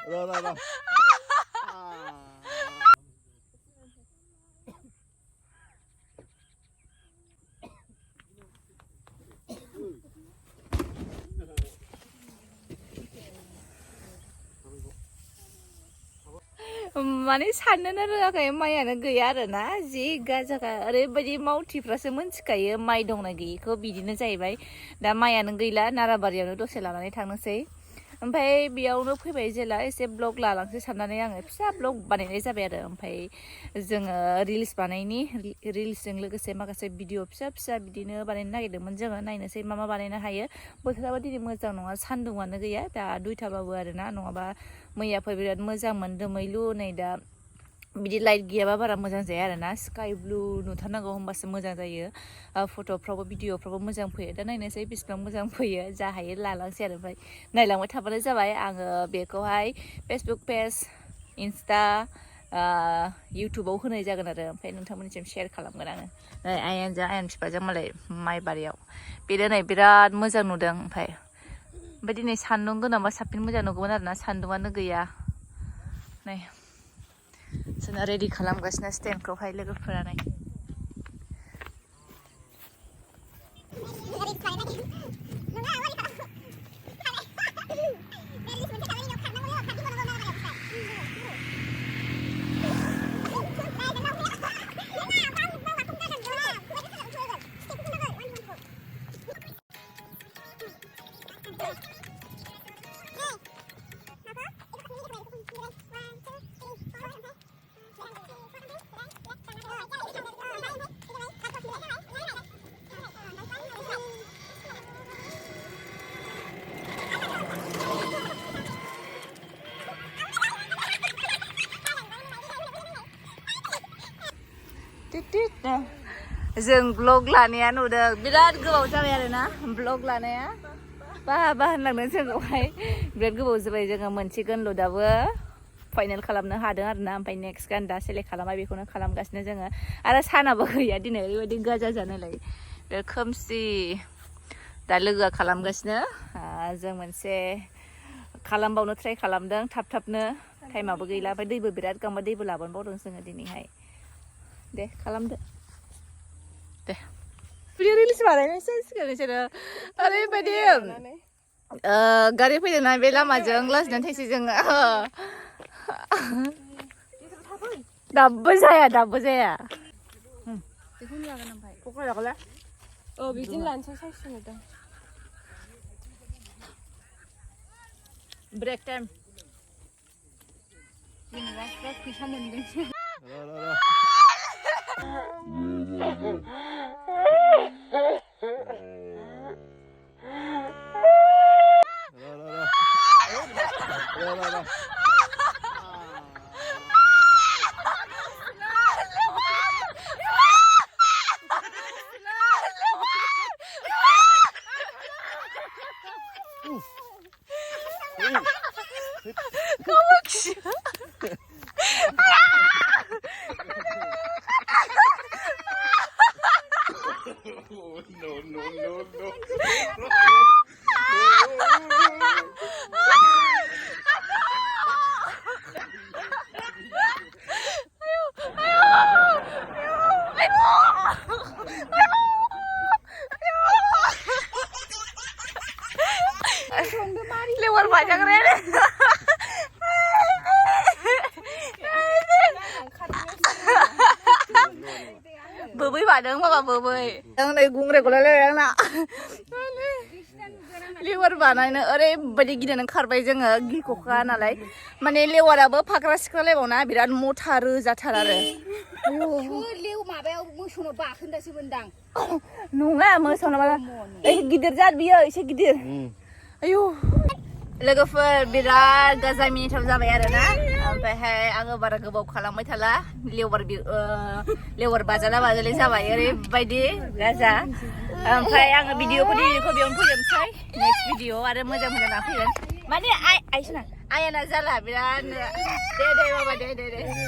rồi. माने साननोनो रोङाखै माइयानो गैया आरोना जि गाजाखा ओरैबायदि मावथिफ्रासो मोनथिखायो माइ दंना गैयिखौ बिदिनो जाहैबाय दा माइयानो गैला नाराबारियावनो दसे लानानै थांनोसै ओमफ्राय बेयावनो फैबाय जेला एसे ब्लग लालांसै साननानै आङो फिसा ब्लग बानायनाय जाबाय आरो ओमफ्राय जोङो रिल्स बानायनि रिल्सजों लोगोसे माखासे भिडिअ फिसा फिसा बिदिनो बानायनो नागिरदोंमोन जोङो नायनोसै मा मा बानायनो हायो बोथोराबो दिनै मोजां नङा सान्दुङानो गैया दा दुइथाबाबो आरोना नङाबा मैयाफोर बिराद मोजांमोन दोमैलु नै दा बिदि लाइट गैयाबा बारा मोजां जाया आरोना स्काइ ब्लु नुथारनांगौ होमबासो मोजां जायो फट'फ्रावबो भिडिअफ्रावबो मोजां फैयो दा नायनोसै बेसिबां मोजां फैयो जा हायो लालांसै आरो ओमफ्राय नायलांबाय थाबानो जाबाय आङो बेखौहाय फेसबुक पेज इन्स्टा इउटुबाव होनाय जागोन आरो ओमफ्राय नोंथांमोननिसिम शेयार खालामगोन आङो नै आइयानजों आइयान बिफाजों मालाय माइ बारियाव बेनो नै बिराद मोजां नुदों ओमफ्राय दिनै सान्दुं गोनांबा साबसिन मोजां नुगौमोन आरोना सान्दुङानो गैया नै जोंना रेडि खालामगासिनो स्टेन्डखौहाय लोगोफोरा नै जों ब्लग लानाया नुदों बिराद गोबाव जाबाय आरोना ब्लग लानाया बा होनलांदों जोंखौहाय बिराद गोबाव जाबाय जोङो मोनसिगोनल' दाबो फाइनेल खालामनो हादों आरोना ओमफ्राय नेक्स्ट गान दा सेलेक्ट खालामबाय बेखौनो खालामगासिनो जोङो आरो सानाबो गैया दिनै ओरैबायदि गाजा जानायलाय बिराद खोमसि दा लोगोआ खालामगासिनो जों मोनसे खालामबावनो ट्राइ खालामदों थाबनो टाइमाबो गैला ओमफ्राय दैबो बिराद गांबा दैबो लाबोनबावदों जोङो दिनैहाय दे खालामदो दे भिडिअ रिलिज बानायनोसै सिगां बिसोरो ओरैबायदि गारि फैदोंना बे लामाजों लाजिनानै थाइसै जोङो दाबो जाया बेखौनो लागोन ओमफ्राय क'क्राझारखौलाय बिदिनो लानोसै साइज नुदों ब्रेक टाइम जेनेबा बिराद फैसा मोनदोंसो lewar majakw bơi bà đứng mà bà bơi đang này gung này có lên nè lewar बानायनो ओरैबायदि गिदिंनानै खारबाय जोङो गिख'खा नालाय माने लेवाराबो फाग्रा सिख्रालायबावना बिराद मथा रोजाथार आरो माबायाव मोसौनाव बाखोन्दासो मोनदां नङा मोसौनाव गिदिर जाद बियो एसे गिदिर आयौ लोगोफोर बिराद गाजा मिनिथाव जाबाय आरोना ओमफ्रायहाय आङो बारा गोबाव खालामबाय थाला लेवार बाजाले जाबाय ओरैबायदि गाजा ओमफ्राय आङो भिडिअखौ बेयावनो फोजोबनोसै नेक्स्ट भिडिअ आरो मोजां लांफैगोन माने आइसना आइयाना जाला बिराद दे बाबा दे